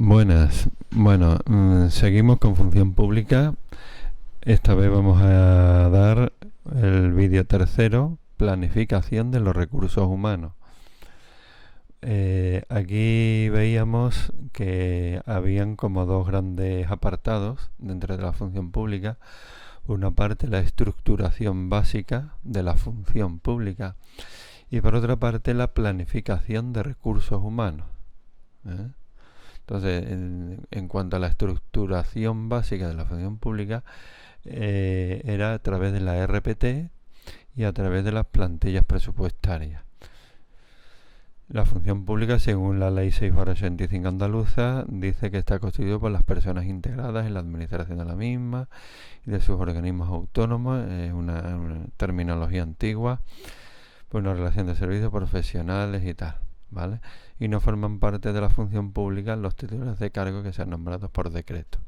Buenas. Bueno, seguimos con función pública. Esta vez vamos a dar el vídeo tercero, planificación de los recursos humanos. Aquí veíamos que habían como dos grandes apartados dentro de la función pública. Una parte la estructuración básica de la función pública y por otra parte la planificación de recursos humanos. Entonces, en cuanto a la estructuración básica de la función pública, era a través de la RPT y a través de las plantillas presupuestarias. La función pública, según la Ley 6/85 andaluza, dice que está constituido por las personas integradas en la administración de la misma y de sus organismos autónomos. Es una terminología antigua, pues una relación de servicios profesionales y tal, ¿vale? Y no forman parte de la función pública los titulares de cargo que sean nombrados por decreto.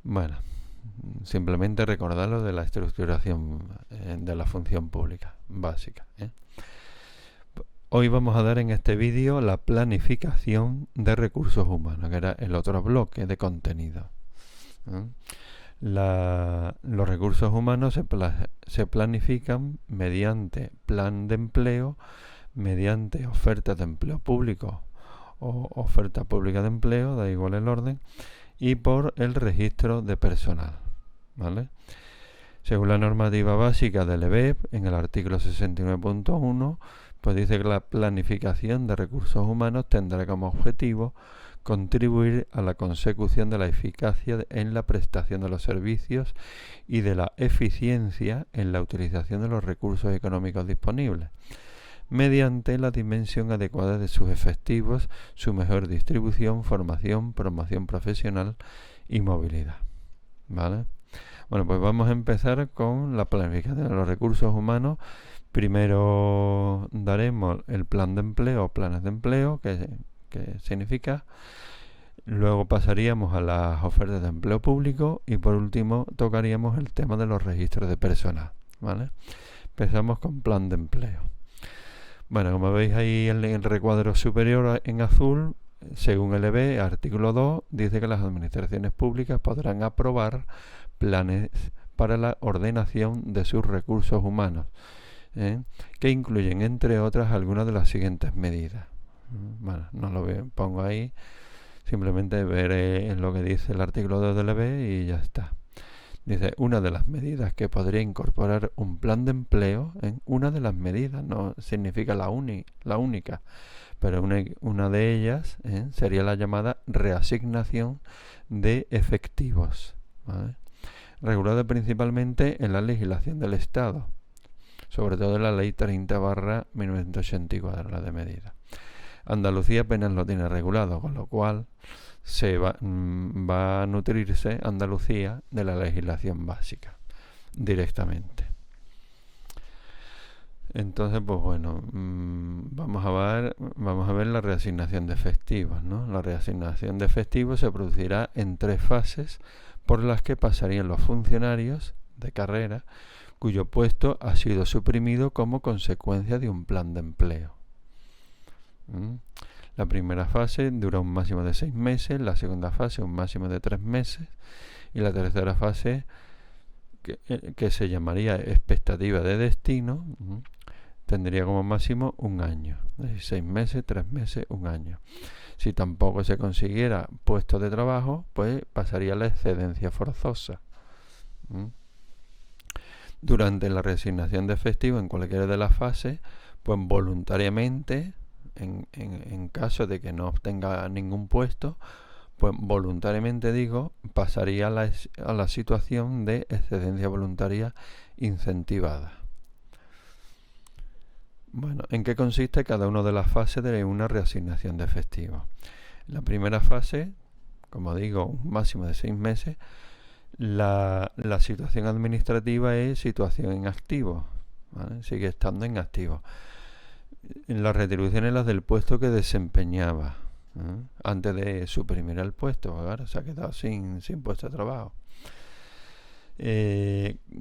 Bueno, simplemente recordarlo de la estructuración de la función pública básica. Hoy vamos a dar en este vídeo la planificación de recursos humanos, que era el otro bloque de contenido. Los recursos humanos se planifican mediante plan de empleo, mediante ofertas de empleo público o oferta pública de empleo, da igual el orden, y por el registro de personal, ¿vale? Según la normativa básica del EBEP, en el artículo 69.1, pues dice que la planificación de recursos humanos tendrá como objetivo contribuir a la consecución de la eficacia en la prestación de los servicios y de la eficiencia en la utilización de los recursos económicos disponibles, mediante la dimensión adecuada de sus efectivos, su mejor distribución, formación, promoción profesional y movilidad. ¿Vale? Bueno, pues vamos a empezar con la planificación de los recursos humanos. Primero daremos el plan de empleo o planes de empleo, que significa. Luego pasaríamos a las ofertas de empleo público y por último tocaríamos el tema de los registros de personal, ¿vale? Empezamos con plan de empleo. Bueno, como veis ahí en el recuadro superior en azul, según el EB, artículo 2, dice que las administraciones públicas podrán aprobar planes para la ordenación de sus recursos humanos, que incluyen, entre otras, algunas de las siguientes medidas. Bueno, no lo pongo ahí, simplemente veré en lo que dice el artículo 2 del EB y ya está. Dice, una de las medidas que podría incorporar un plan de empleo, una de las medidas, no significa la única, pero una de ellas sería la llamada reasignación de efectivos, ¿vale? Regulada principalmente en la legislación del Estado, sobre todo en la Ley 30/1984, la de medidas. Andalucía apenas lo tiene regulado, con lo cual se va a nutrirse Andalucía de la legislación básica directamente. Entonces, pues bueno, vamos a ver la reasignación de efectivos, ¿no? La reasignación de efectivos se producirá en 3 fases por las que pasarían los funcionarios de carrera cuyo puesto ha sido suprimido como consecuencia de un plan de empleo. La primera fase dura un máximo de 6 meses, la segunda fase un máximo de 3 meses y la tercera fase, que se llamaría expectativa de destino, tendría como máximo un año. 6 meses, 3 meses, un año. Si tampoco se consiguiera puesto de trabajo, pues pasaría la excedencia forzosa. Durante la reasignación de efectivos en cualquiera de las fases, pues voluntariamente, en caso de que no obtenga ningún puesto, pues voluntariamente pasaría a la situación de excedencia voluntaria incentivada. Bueno, ¿en qué consiste cada una de las fases de una reasignación de efectivos? En la primera fase, como digo, un máximo de 6 meses, la situación administrativa es situación en activo, ¿vale? Sigue estando en activo. Las retribuciones las del puesto que desempeñaba antes de suprimir el puesto, ahora se ha quedado sin puesto de trabajo.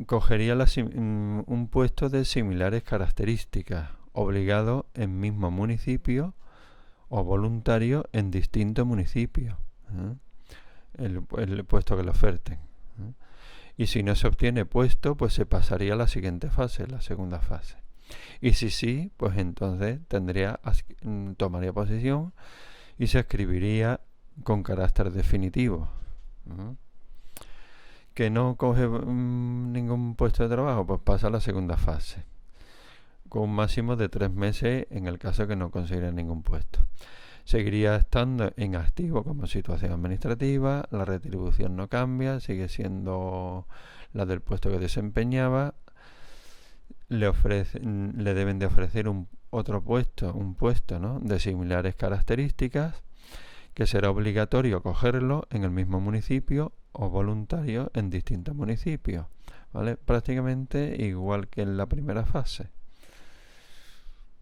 Cogería un puesto de similares características, obligado en mismo municipio o voluntario en distintos municipios, el puesto que le oferten. Y si no se obtiene puesto, pues se pasaría a la siguiente fase, la segunda fase. Y si sí, pues entonces tomaría posición y se escribiría con carácter definitivo. Que no coge ningún puesto de trabajo, pues pasa a la segunda fase, con un máximo de 3 meses en el caso que no consiga ningún puesto. Seguiría estando en activo como situación administrativa, la retribución no cambia, sigue siendo la del puesto que desempeñaba, le deben de ofrecer un puesto, ¿no?, de similares características, que será obligatorio cogerlo en el mismo municipio o voluntario en distintos municipios, ¿vale? Prácticamente igual que en la primera fase,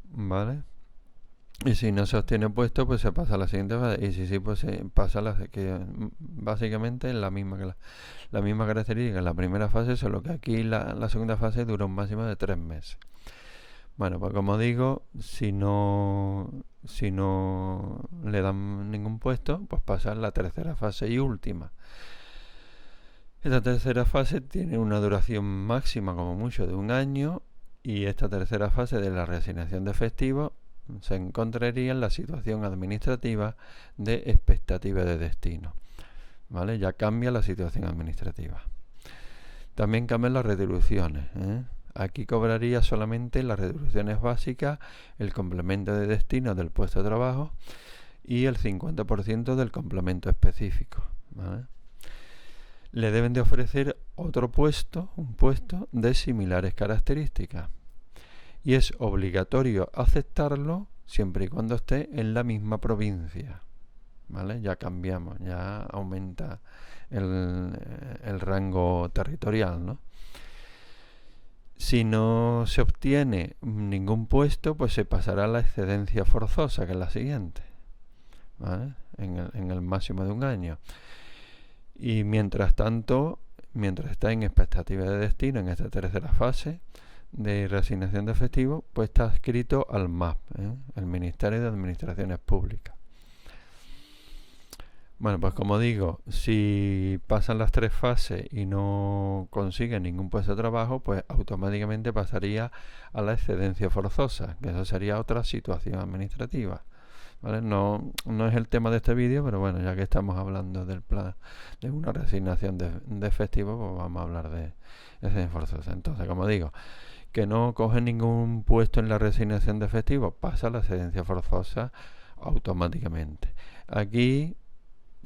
¿vale? Y si no se obtiene puesto, pues se pasa a la siguiente fase. Y si sí, pues se pasa a la que básicamente es la misma característica en la primera fase, solo que aquí la segunda fase dura un máximo de 3 meses. Bueno, pues como digo, si no le dan ningún puesto, pues pasa a la tercera fase y última. Esta tercera fase tiene una duración máxima como mucho de 1 año, y esta tercera fase de la reasignación de efectivos se encontraría en la situación administrativa de expectativa de destino, ¿vale? Ya cambia la situación administrativa. También cambian las retribuciones, Aquí cobraría solamente las retribuciones básicas, el complemento de destino del puesto de trabajo y el 50% del complemento específico, ¿vale? Le deben de ofrecer un puesto de similares características, y es obligatorio aceptarlo siempre y cuando esté en la misma provincia, ¿vale? Ya cambiamos, ya aumenta el rango territorial, ¿no? Si no se obtiene ningún puesto, pues se pasará a la excedencia forzosa, que es la siguiente, ¿vale? En el máximo de 1 año. Y mientras tanto, mientras está en expectativa de destino, en esta tercera fase de reasignación de efectivos, pues está adscrito al MAP, el Ministerio de Administraciones Públicas. Bueno, pues como digo, si pasan las 3 fases y no consiguen ningún puesto de trabajo, pues automáticamente pasaría a la excedencia forzosa, que eso sería otra situación administrativa, ¿vale? No es el tema de este vídeo, pero bueno, ya que estamos hablando del plan de una reasignación de efectivos, pues vamos a hablar de excedencia forzosa. Entonces, como digo, que no coge ningún puesto en la reasignación de efectivos, pasa a la excedencia forzosa automáticamente. Aquí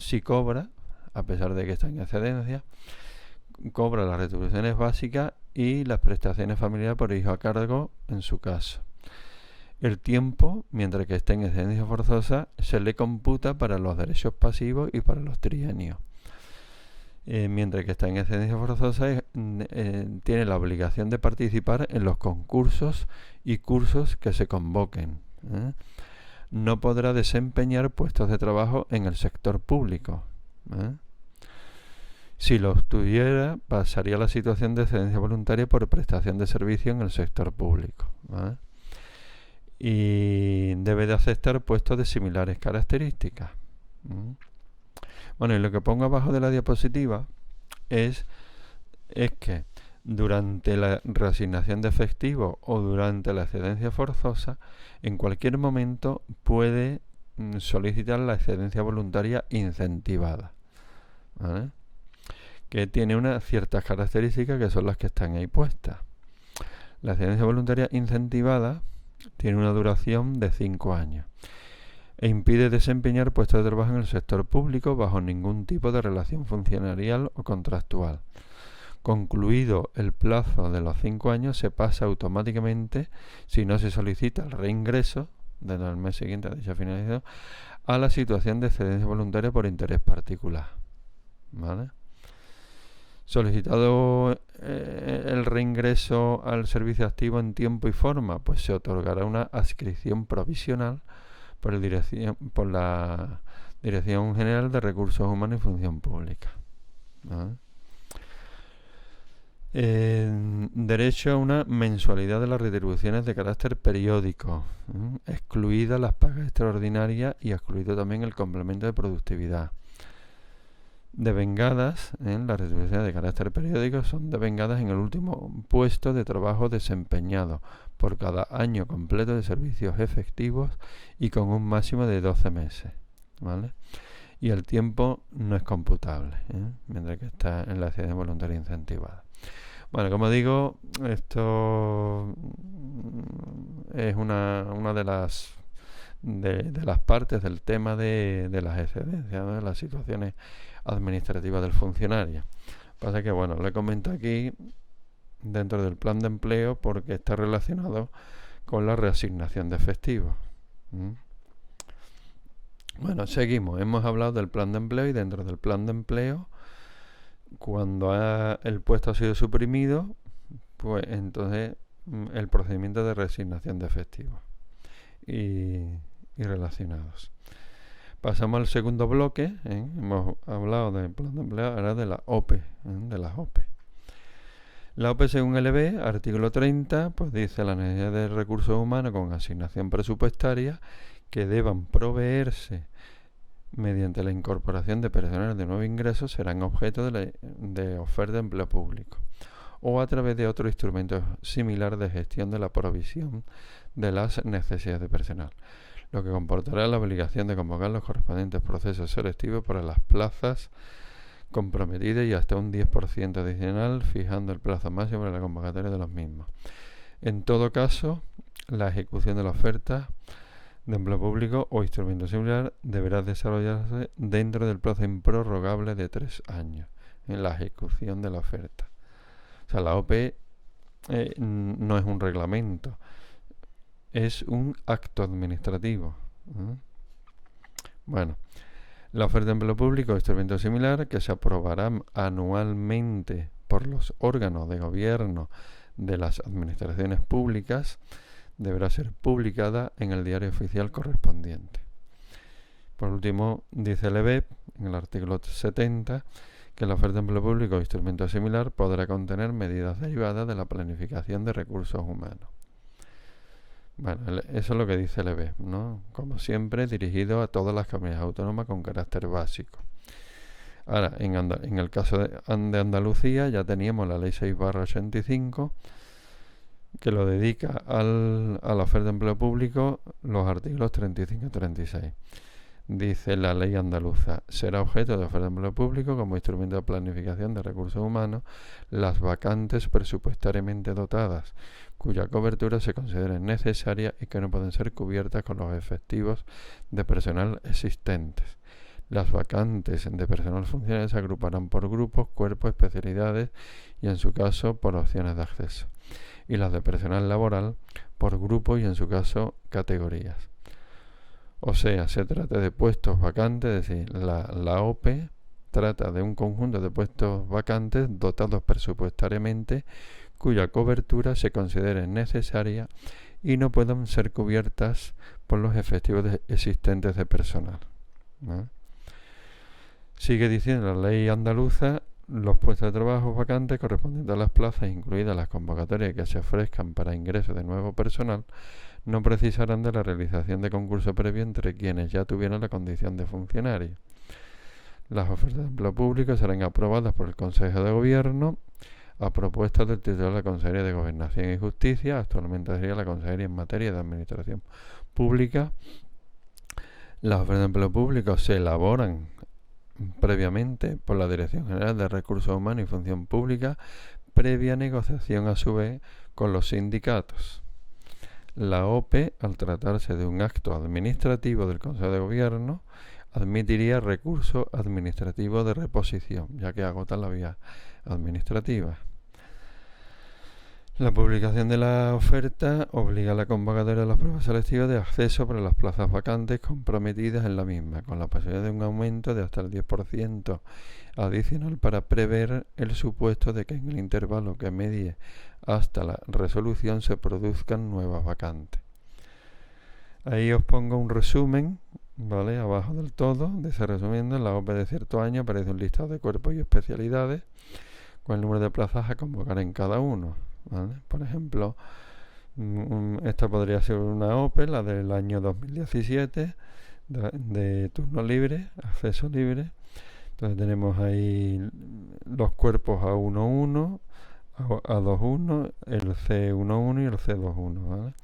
si cobra, a pesar de que está en excedencia, cobra las retribuciones básicas y las prestaciones familiares por hijo a cargo en su caso. El tiempo, mientras que está en excedencia forzosa, se le computa para los derechos pasivos y para los trienios. Mientras que está en excedencia forzosa, tiene la obligación de participar en los concursos y cursos que se convoquen. No podrá desempeñar puestos de trabajo en el sector público. Si lo tuviera, pasaría a la situación de excedencia voluntaria por prestación de servicio en el sector público, y debe de aceptar puestos de similares características. Bueno, y lo que pongo abajo de la diapositiva es que durante la reasignación de efectivos o durante la excedencia forzosa, en cualquier momento puede solicitar la excedencia voluntaria incentivada, ¿vale? Que tiene unas ciertas características que son las que están ahí puestas. La excedencia voluntaria incentivada tiene una duración de 5 años e impide desempeñar puestos de trabajo en el sector público bajo ningún tipo de relación funcionarial o contractual. Concluido el plazo de los 5 años, se pasa automáticamente, si no se solicita el reingreso desde el mes siguiente a dicha finalización, a la situación de excedencia voluntaria por interés particular, ¿vale? Solicitado el reingreso al servicio activo en tiempo y forma, pues se otorgará una adscripción provisional por la Dirección General de Recursos Humanos y Función Pública, ¿vale? Derecho a una mensualidad de las retribuciones de carácter periódico, excluidas las pagas extraordinarias y excluido también el complemento de productividad. Devengadas, las retribuciones de carácter periódico son devengadas en el último puesto de trabajo desempeñado por cada año completo de servicios efectivos y con un máximo de 12 meses, ¿vale? Y el tiempo no es computable, mientras que está en la actividad voluntaria incentivada. Bueno, como digo, esto es una de las partes del tema de las excedencias, ¿no? De las situaciones administrativas del funcionario. Pasa que, bueno, lo comento aquí dentro del plan de empleo porque está relacionado con la reasignación de efectivos. Bueno, seguimos. Hemos hablado del plan de empleo y dentro del plan de empleo, cuando el puesto ha sido suprimido, pues entonces el procedimiento de reasignación de efectivos y relacionados. Pasamos al segundo bloque. Hemos hablado del plan de empleo, ahora de la OPE, de las OPE. La OPE, según el EB, artículo 30, pues dice la necesidad de recursos humanos con asignación presupuestaria que deban proveerse mediante la incorporación de personal de nuevo ingreso serán objeto de oferta de empleo público o a través de otro instrumento similar de gestión de la provisión de las necesidades de personal, lo que comportará la obligación de convocar los correspondientes procesos selectivos para las plazas comprometidas y hasta un 10% adicional, fijando el plazo máximo para la convocatoria de los mismos. En todo caso, la ejecución de la oferta de empleo público o instrumento similar deberá desarrollarse dentro del plazo improrrogable de 3 años en la ejecución de la oferta. O sea, la OPE no es un reglamento, es un acto administrativo. Bueno, la oferta de empleo público o instrumento similar que se aprobará anualmente por los órganos de gobierno de las administraciones públicas deberá ser publicada en el diario oficial correspondiente. Por último, dice el EBEP, en el artículo 70, que la oferta de empleo público o instrumento similar podrá contener medidas derivadas de la planificación de recursos humanos. Bueno, eso es lo que dice el EBEP, ¿no? Como siempre, dirigido a todas las comunidades autónomas con carácter básico. Ahora, en el caso de Andalucía ya teníamos la ley 6/85, que lo dedica a la oferta de empleo público, los artículos 35 y 36. Dice la ley andaluza: será objeto de oferta de empleo público como instrumento de planificación de recursos humanos las vacantes presupuestariamente dotadas, cuya cobertura se considere necesaria y que no pueden ser cubiertas con los efectivos de personal existentes. Las vacantes de personal funcionario se agruparán por grupos, cuerpos, especialidades y, en su caso, por opciones de acceso. Y las de personal laboral por grupos y, en su caso, categorías. O sea, se trata de puestos vacantes, es decir, la OPE trata de un conjunto de puestos vacantes dotados presupuestariamente cuya cobertura se considere necesaria y no puedan ser cubiertas por los efectivos existentes de personal, ¿no? Sigue diciendo la ley andaluza: los puestos de trabajo vacantes correspondientes a las plazas, incluidas las convocatorias que se ofrezcan para ingreso de nuevo personal, no precisarán de la realización de concurso previo entre quienes ya tuvieran la condición de funcionario. Las ofertas de empleo público serán aprobadas por el Consejo de Gobierno a propuesta del titular de la Consejería de Gobernación y Justicia, actualmente sería la Consejería en materia de Administración Pública. Las ofertas de empleo público se elaboran previamente por la Dirección General de Recursos Humanos y Función Pública, previa negociación a su vez con los sindicatos. La OPE, al tratarse de un acto administrativo del Consejo de Gobierno, admitiría recurso administrativo de reposición, ya que agota la vía administrativa. La publicación de la oferta obliga a la convocatoria de las pruebas selectivas de acceso para las plazas vacantes comprometidas en la misma, con la posibilidad de un aumento de hasta el 10% adicional para prever el supuesto de que en el intervalo que medie hasta la resolución se produzcan nuevas vacantes. Ahí os pongo un resumen, ¿vale? Abajo del todo, de ese resumen, en la OPE de cierto año aparece un listado de cuerpos y especialidades, con el número de plazas a convocar en cada uno, ¿vale? Por ejemplo, esta podría ser una OPE, la del año 2017, de turno libre, acceso libre. Entonces tenemos ahí los cuerpos A11, A21, el C11 y el C21, ¿vale?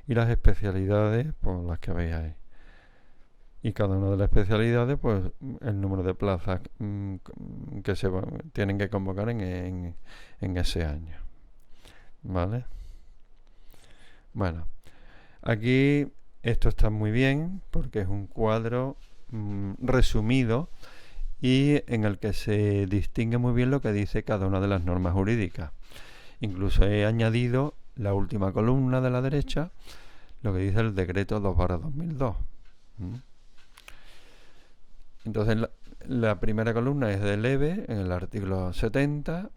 Y las especialidades, pues las que veis ahí. Y cada una de las especialidades, pues el número de plazas que tienen que convocar en ese año, ¿vale? Bueno, aquí esto está muy bien porque es un cuadro resumido y en el que se distingue muy bien lo que dice cada una de las normas jurídicas. Incluso he añadido la última columna de la derecha, lo que dice el decreto 2/2002. Entonces la primera columna es del EVE en el artículo 70,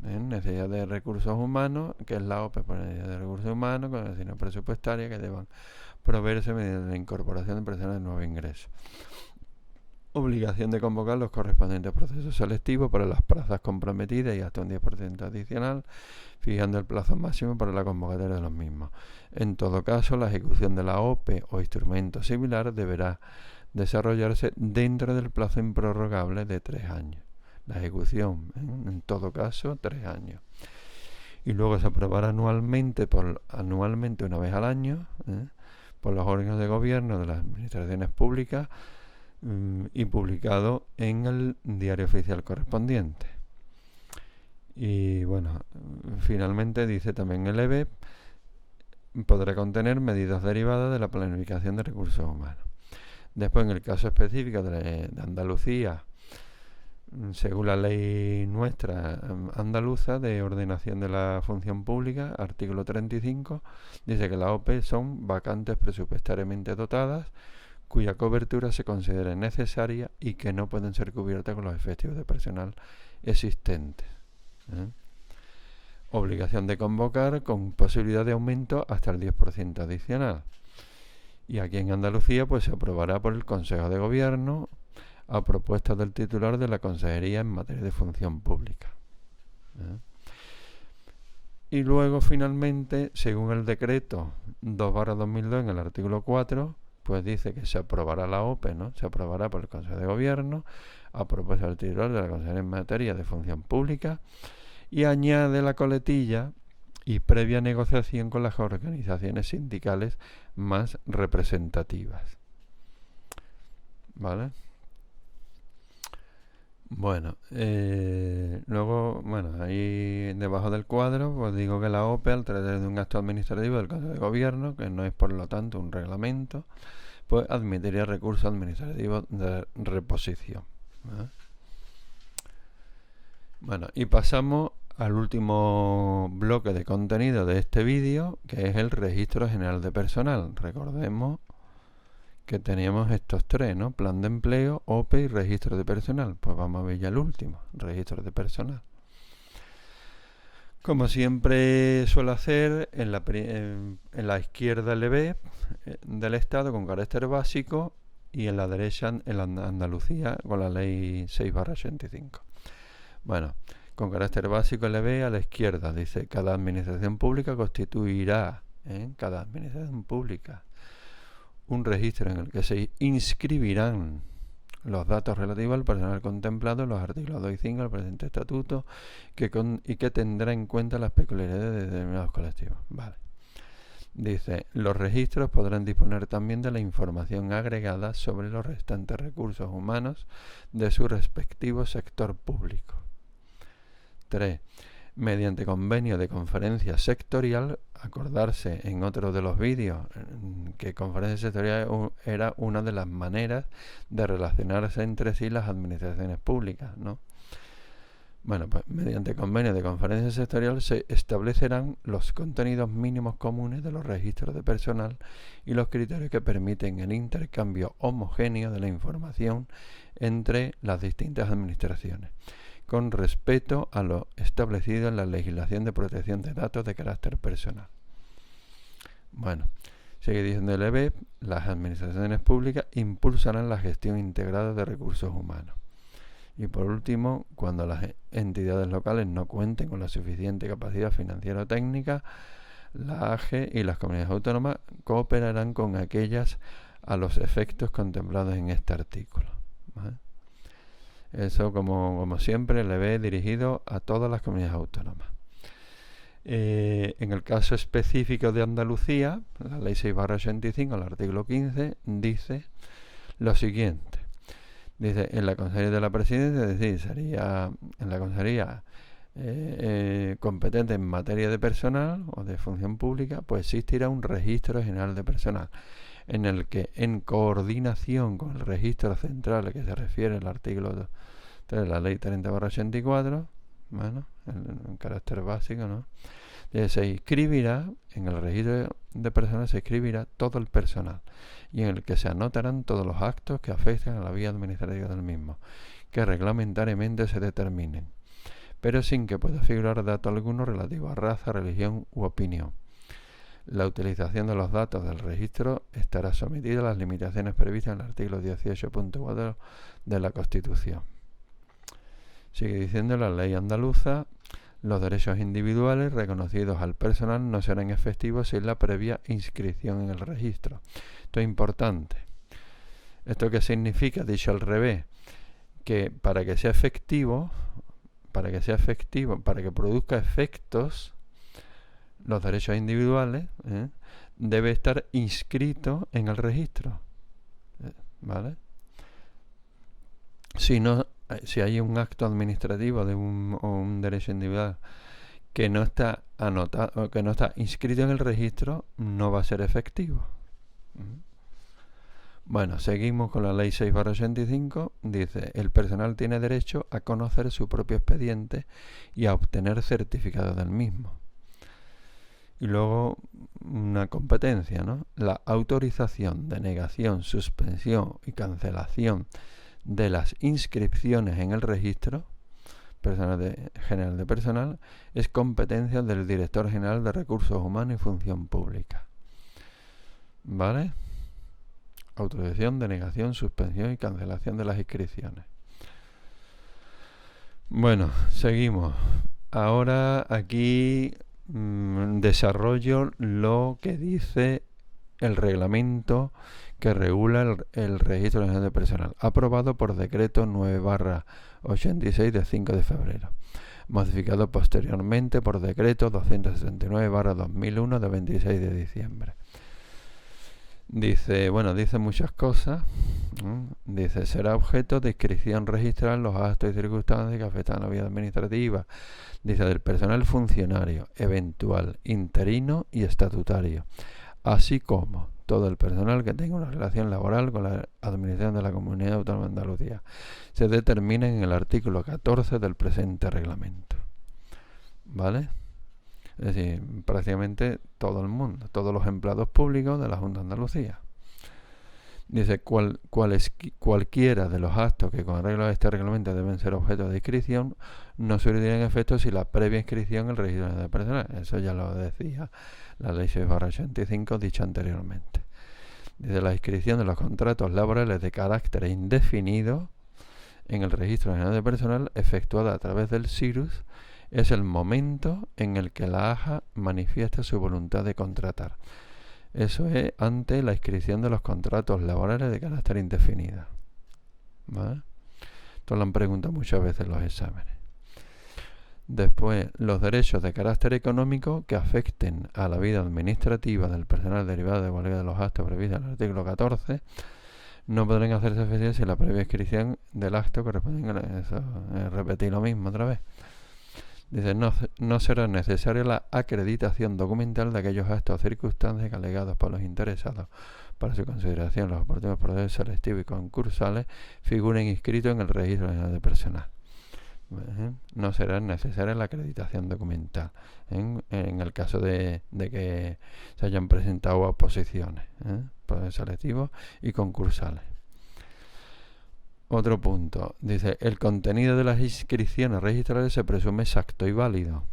necesidad de recursos humanos, que es la OPE por necesidad de recursos humanos con necesidad presupuestaria que deban proveerse mediante la incorporación de personas de nuevo ingreso. Obligación de convocar los correspondientes procesos selectivos para las plazas comprometidas y hasta un 10% adicional, fijando el plazo máximo para la convocatoria de los mismos. En todo caso, la ejecución de la OPE o instrumento similar deberá desarrollarse dentro del plazo improrrogable de 3 años. La ejecución, en todo caso, 3 años. Y luego se aprobará anualmente una vez al año, por los órganos de gobierno de las administraciones públicas y publicado en el diario oficial correspondiente. Y bueno, finalmente dice también el EVE podrá contener medidas derivadas de la planificación de recursos humanos. Después, en el caso específico de Andalucía, según la ley nuestra andaluza de ordenación de la función pública, artículo 35, dice que las OPE son vacantes presupuestariamente dotadas, cuya cobertura se considere necesaria y que no pueden ser cubiertas con los efectivos de personal existentes. Obligación de convocar con posibilidad de aumento hasta el 10% adicional. Y aquí en Andalucía pues se aprobará por el Consejo de Gobierno a propuesta del titular de la Consejería en materia de función pública. Y luego finalmente, según el decreto 2/2002 en el artículo 4, pues dice que se aprobará la OPE, ¿no? Se aprobará por el Consejo de Gobierno a propuesta del titular de la Consejería en materia de función pública y añade la coletilla y previa negociación con las organizaciones sindicales más representativas. ¿Vale? Bueno, luego, bueno, ahí debajo del cuadro, pues digo que la OPE, al tratar de un acto administrativo del Consejo de Gobierno, que no es por lo tanto un reglamento, pues admitiría recursos administrativos de reposición. Bueno, y pasamos al último bloque de contenido de este vídeo, que es el registro general de personal. Recordemos que teníamos estos tres, ¿no? Plan de empleo, OPE y registro de personal. Pues vamos a ver ya el último, registro de personal. Como siempre suelo hacer, en la izquierda el EB del Estado con carácter básico y en la derecha en la Andalucía con la ley 6/85. Bueno, con carácter básico el EB a la izquierda dice: cada administración pública constituirá, cada administración pública, un registro en el que se inscribirán los datos relativos al personal contemplado en los artículos 2 y 5 del presente estatuto y que tendrá en cuenta las peculiaridades de determinados colectivos. Vale. Dice: los registros podrán disponer también de la información agregada sobre los restantes recursos humanos de su respectivo sector público. 3. Mediante convenio de conferencia sectorial, acordarse en otro de los vídeos que conferencia sectorial era una de las maneras de relacionarse entre sí las administraciones públicas, ¿no? Bueno, pues mediante convenio de conferencia sectorial se establecerán los contenidos mínimos comunes de los registros de personal y los criterios que permiten el intercambio homogéneo de la información entre las distintas administraciones, con respeto a lo establecido en la legislación de protección de datos de carácter personal. Bueno, sigue diciendo el EB: las administraciones públicas impulsarán la gestión integrada de recursos humanos. Y por último, cuando las entidades locales no cuenten con la suficiente capacidad financiera o técnica, la AGE y las comunidades autónomas cooperarán con aquellas a los efectos contemplados en este artículo, ¿vale? Eso, como siempre, le ve dirigido a todas las comunidades autónomas. En el caso específico de Andalucía, la Ley 6/85, el artículo 15, dice lo siguiente. Dice, en la Consejería de la Presidencia, es decir, sería en la Consejería competente en materia de personal o de función pública, pues existirá un registro general de personal, en el que, en coordinación con el registro central al que se refiere el artículo 3 de la Ley 30/84, bueno, en carácter básico, ¿no? Se inscribirá en el registro de personal, se inscribirá todo el personal, y en el que se anotarán todos los actos que afecten a la vía administrativa del mismo, que reglamentariamente se determinen, pero sin que pueda figurar dato alguno relativo a raza, religión u opinión. La utilización de los datos del registro estará sometida a las limitaciones previstas en el artículo 18.4 de la Constitución. Sigue diciendo la ley andaluza: los derechos individuales reconocidos al personal no serán efectivos sin la previa inscripción en el registro. Esto es importante. ¿Esto qué significa? Dicho al revés, que para que sea efectivo, para que produzca efectos, los derechos individuales, debe estar inscrito en el registro, ¿vale? Si hay un acto administrativo de un derecho individual que no está anotado o que no está inscrito en el registro, no va a ser efectivo. Bueno, seguimos con la ley 6/85. Dice, el personal tiene derecho a conocer su propio expediente y a obtener certificado del mismo. Y luego una competencia, ¿no? La autorización, denegación, suspensión y cancelación de las inscripciones en el registro general de personal es competencia del Director General de Recursos Humanos y Función Pública, ¿vale? Autorización, denegación, suspensión y cancelación de las inscripciones. Bueno, seguimos. Ahora aquí desarrollo lo que dice el reglamento que regula el Registro General de Personal, aprobado por decreto 9/86 de 5 de febrero, modificado posteriormente por decreto 269/2001 de 26 de diciembre. Dice muchas cosas. Dice, será objeto de inscripción registral los actos y circunstancias que afectan a la vida administrativa, dice, del personal funcionario, eventual, interino y estatutario, así como todo el personal que tenga una relación laboral con la administración de la Comunidad Autónoma de Andalucía. Se determina en el artículo 14 del presente reglamento, ¿vale? Es decir, prácticamente todo el mundo, todos los empleados públicos de la Junta de Andalucía. Dice, cualquiera de los actos que con arreglo a este reglamento deben ser objeto de inscripción no surtirán efecto si la previa inscripción en el registro de personal. Eso ya lo decía la ley 6/85 dicha anteriormente. Dice, la inscripción de los contratos laborales de carácter indefinido en el registro general de personal efectuada a través del SIRUS es el momento en el que la AJA manifiesta su voluntad de contratar. Eso es ante la inscripción de los contratos laborales de carácter indefinido, ¿vale? Esto lo han preguntado muchas veces en los exámenes. Después, los derechos de carácter económico que afecten a la vida administrativa del personal derivado de cualquiera de los actos previstos en el artículo 14 no podrán hacerse efectivos si la previa inscripción del acto corresponde a eso. Repetir lo mismo otra vez. Dice, no será necesaria la acreditación documental de aquellos actos o circunstancias alegados por los interesados para su consideración. Los oportunos procesos selectivos y concursales figuren inscritos en el registro general de personal. No será necesaria la acreditación documental en el caso de que se hayan presentado oposiciones, procesos selectivos y concursales. Otro punto, dice, el contenido de las inscripciones registrales se presume exacto y válido.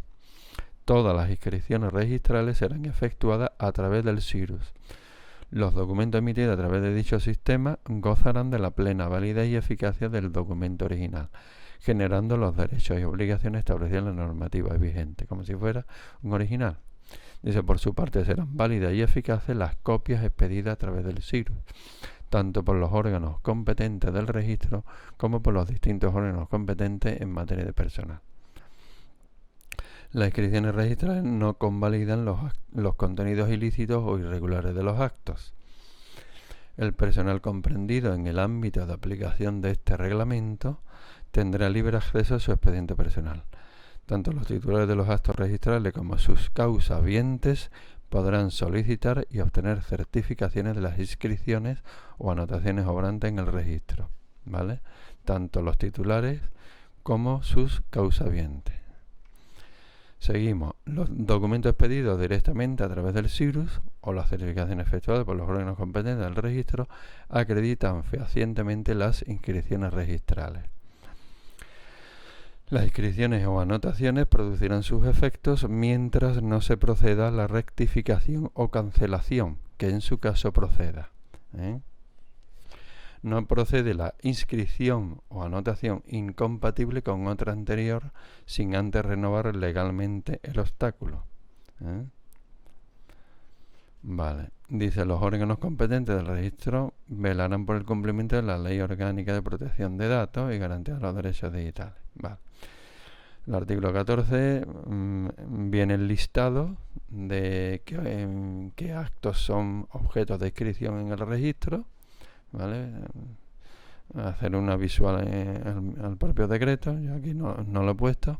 Todas las inscripciones registrales serán efectuadas a través del SIRUS. Los documentos emitidos a través de dicho sistema gozarán de la plena validez y eficacia del documento original, generando los derechos y obligaciones establecidos en la normativa vigente, como si fuera un original. Dice, por su parte serán válidas y eficaces las copias expedidas a través del SIRUS, tanto por los órganos competentes del registro como por los distintos órganos competentes en materia de personal. Las inscripciones registrales no convalidan los contenidos ilícitos o irregulares de los actos. El personal comprendido en el ámbito de aplicación de este reglamento tendrá libre acceso a su expediente personal. Tanto los titulares de los actos registrales como sus causavientes podrán solicitar y obtener certificaciones de las inscripciones o anotaciones obrantes en el registro, ¿vale? Tanto los titulares como sus causavientes. Seguimos. Los documentos expedidos directamente a través del SIRUS o las certificaciones efectuadas por los órganos competentes del registro acreditan fehacientemente las inscripciones registrales. Las inscripciones o anotaciones producirán sus efectos mientras no se proceda a la rectificación o cancelación, que en su caso proceda. No procede la inscripción o anotación incompatible con otra anterior sin antes renovar legalmente el obstáculo. Vale. Dice, los órganos competentes del registro velarán por el cumplimiento de la Ley Orgánica de Protección de Datos y garantía de los derechos digitales. Vale. El artículo 14 viene el listado de qué actos son objetos de inscripción en el registro, ¿vale? Hacer una visual al propio decreto, yo aquí no lo he puesto.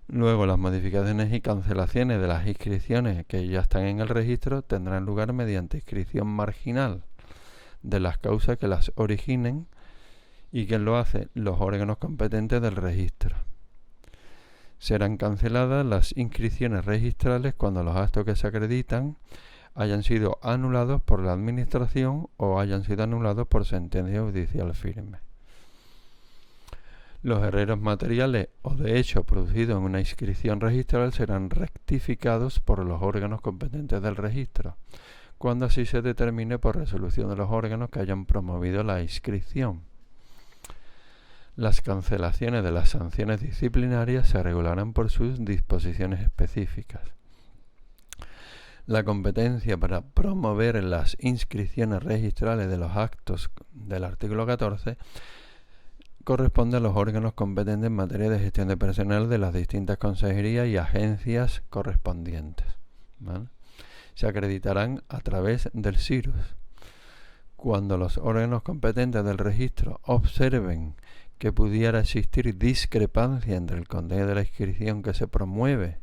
Luego, las modificaciones y cancelaciones de las inscripciones que ya están en el registro tendrán lugar mediante inscripción marginal de las causas que las originen. ¿Y quién lo hace? Los órganos competentes del registro. Serán canceladas las inscripciones registrales cuando los actos que se acreditan hayan sido anulados por la Administración o hayan sido anulados por sentencia judicial firme. Los errores materiales o de hecho producidos en una inscripción registral serán rectificados por los órganos competentes del registro, cuando así se determine por resolución de los órganos que hayan promovido la inscripción. Las cancelaciones de las sanciones disciplinarias se regularán por sus disposiciones específicas. La competencia para promover las inscripciones registrales de los actos del artículo 14 corresponde a los órganos competentes en materia de gestión de personal de las distintas consejerías y agencias correspondientes, ¿vale? Se acreditarán a través del SIRUS. Cuando los órganos competentes del registro observen que pudiera existir discrepancia entre el contenido de la inscripción que se promueve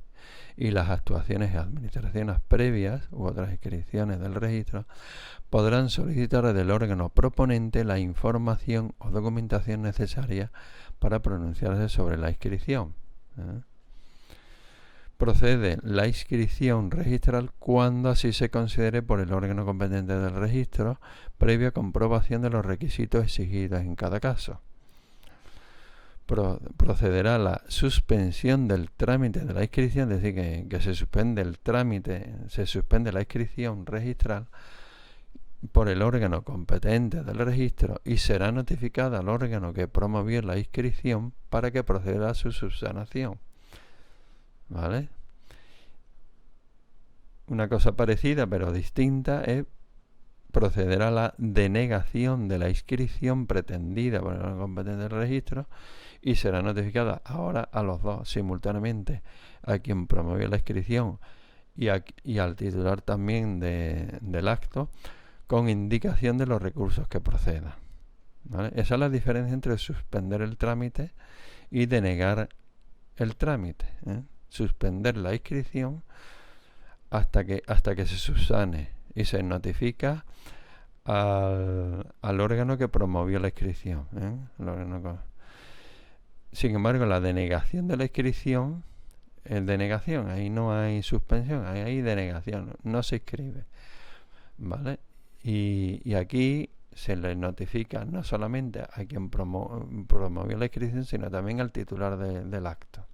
y las actuaciones y administraciones previas u otras inscripciones del registro, podrán solicitar del órgano proponente la información o documentación necesaria para pronunciarse sobre la inscripción. Procede la inscripción registral cuando así se considere por el órgano competente del registro, previa comprobación de los requisitos exigidos en cada caso. Procederá la suspensión del trámite de la inscripción, es decir, que se suspende el trámite, se suspende la inscripción registral por el órgano competente del registro y será notificada al órgano que promovió la inscripción para que proceda a su subsanación. ¿Vale? Una cosa parecida pero distinta es proceder a la denegación de la inscripción pretendida por el órgano competente del registro y será notificada ahora a los dos simultáneamente, a quien promovió la inscripción y al titular también del acto, con indicación de los recursos que procedan. ¿Vale? Esa es la diferencia entre suspender el trámite y denegar el trámite. Suspender la inscripción hasta que se subsane y se notifica al órgano que promovió la inscripción. Sin embargo, la denegación de la inscripción es denegación, ahí no hay suspensión, ahí hay denegación, no se inscribe. ¿Vale? Y aquí se le notifica no solamente a quien promovió la inscripción, sino también al titular del acto.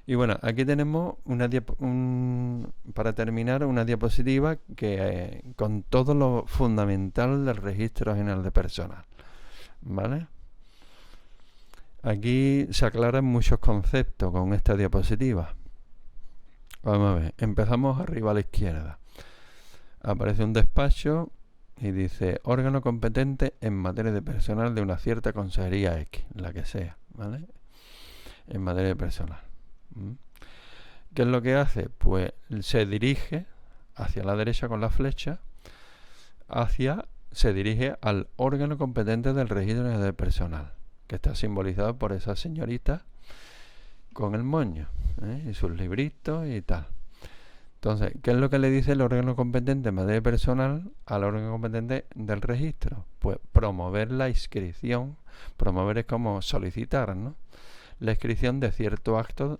Y bueno, aquí tenemos para terminar una diapositiva que con todo lo fundamental del Registro General de Personal, ¿vale? Aquí se aclaran muchos conceptos con esta diapositiva. Vamos a ver, empezamos arriba a la izquierda. Aparece un despacho y dice órgano competente en materia de personal de una cierta consejería X, la que sea, ¿vale? En materia de personal. ¿Qué es lo que hace? Pues se dirige hacia la derecha con la flecha, se dirige al órgano competente del registro de personal, que está simbolizado por esa señorita con el moño, y sus libritos y tal. Entonces, ¿qué es lo que le dice el órgano competente en materia personal al órgano competente del registro? Pues promover la inscripción. Promover es como solicitar, ¿no? La inscripción de cierto acto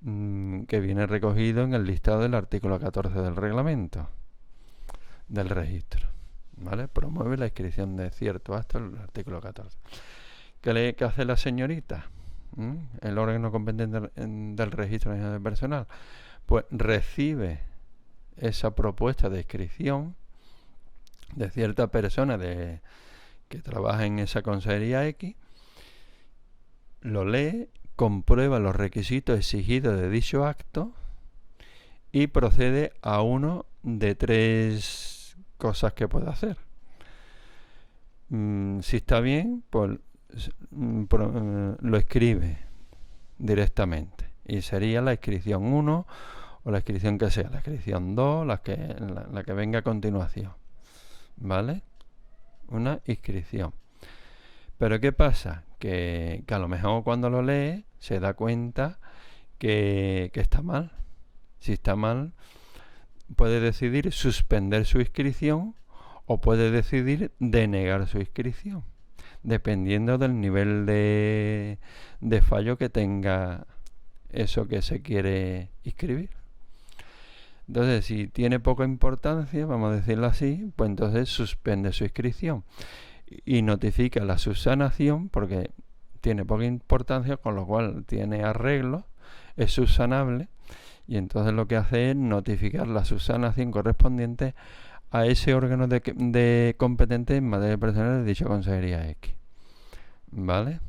que viene recogido en el listado del artículo 14 del reglamento del registro, ¿vale? Promueve la inscripción de cierto acto en el artículo 14. ¿Qué hace la señorita? El órgano competente del registro de personal, pues recibe esa propuesta de inscripción de cierta persona que trabaja en esa consejería X, lo lee, comprueba los requisitos exigidos de dicho acto y procede a uno de 3 cosas que puede hacer. Si está bien, pues lo escribe directamente y sería la inscripción 1 o la inscripción que sea, la inscripción 2, la que venga a continuación, ¿vale? Una inscripción. Pero ¿qué pasa? Que a lo mejor cuando lo lee se da cuenta que está mal. Si está mal, puede decidir suspender su inscripción o puede decidir denegar su inscripción, dependiendo del nivel de fallo que tenga eso que se quiere inscribir. Entonces, si tiene poca importancia, vamos a decirlo así, pues entonces suspende su inscripción y notifica la subsanación porque tiene poca importancia, con lo cual tiene arreglo, es subsanable, y entonces lo que hace es notificar la subsanación correspondiente a ese órgano de competente en materia personal de dicha consejería X, ¿vale?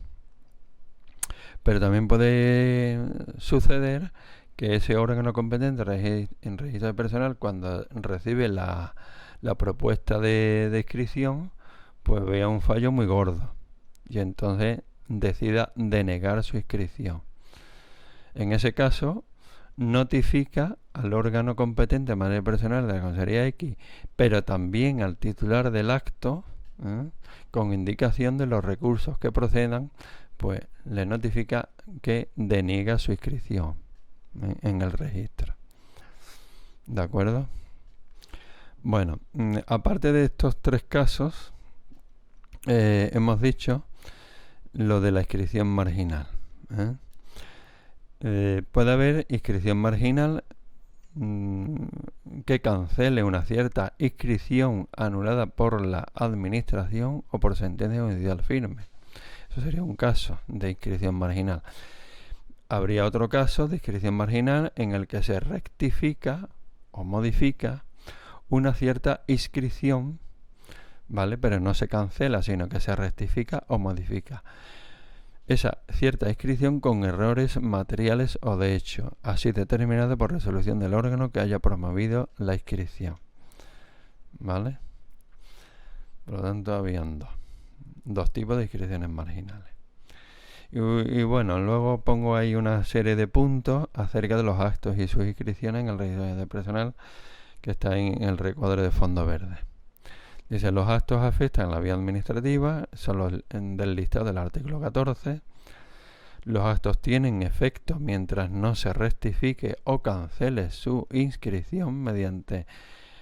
Pero también puede suceder que ese órgano competente en registro de personal, cuando recibe la propuesta de inscripción, pues vea un fallo muy gordo y entonces decida denegar su inscripción. En ese caso, notifica al órgano competente en materia personal de la consejería X, pero también al titular del acto, con indicación de los recursos que procedan, pues le notifica que deniega su inscripción en el registro. ¿De acuerdo? Bueno, aparte de estos 3 casos, hemos dicho lo de la inscripción marginal. Puede haber inscripción marginal que cancele una cierta inscripción anulada por la administración o por sentencia judicial firme. Eso sería un caso de inscripción marginal. Habría otro caso de inscripción marginal en el que se rectifica o modifica una cierta inscripción, ¿vale? Pero no se cancela, sino que se rectifica o modifica esa cierta inscripción con errores materiales o de hecho, así determinado por resolución del órgano que haya promovido la inscripción, ¿vale? Por lo tanto, habían dos tipos de inscripciones marginales. Y bueno, luego pongo ahí una serie de puntos acerca de los actos y sus inscripciones en el registro de personal que está en el recuadro de fondo verde. Dice, los actos afectan a la vía administrativa, son los del listado del artículo 14. Los actos tienen efecto mientras no se rectifique o cancele su inscripción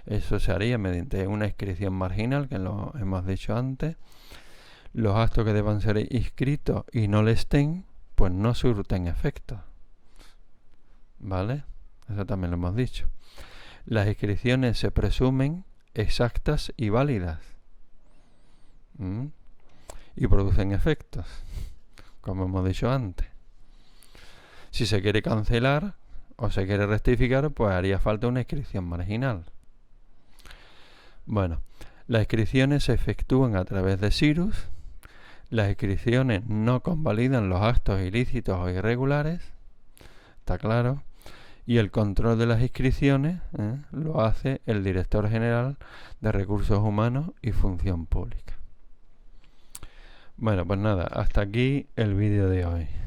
eso se haría mediante una inscripción marginal, que lo hemos dicho antes. Los actos que deban ser inscritos y no le estén, pues no surten efecto, ¿vale? Eso también lo hemos dicho. Las inscripciones se presumen exactas y válidas y producen efectos, como hemos dicho antes. Si se quiere cancelar o se quiere rectificar, pues haría falta una inscripción marginal. Bueno, las inscripciones se efectúan a través de SIRUS. Las inscripciones no convalidan los actos ilícitos o irregulares, está claro, y el control de las inscripciones lo hace el Director General de Recursos Humanos y Función Pública. Bueno, pues nada, hasta aquí el vídeo de hoy.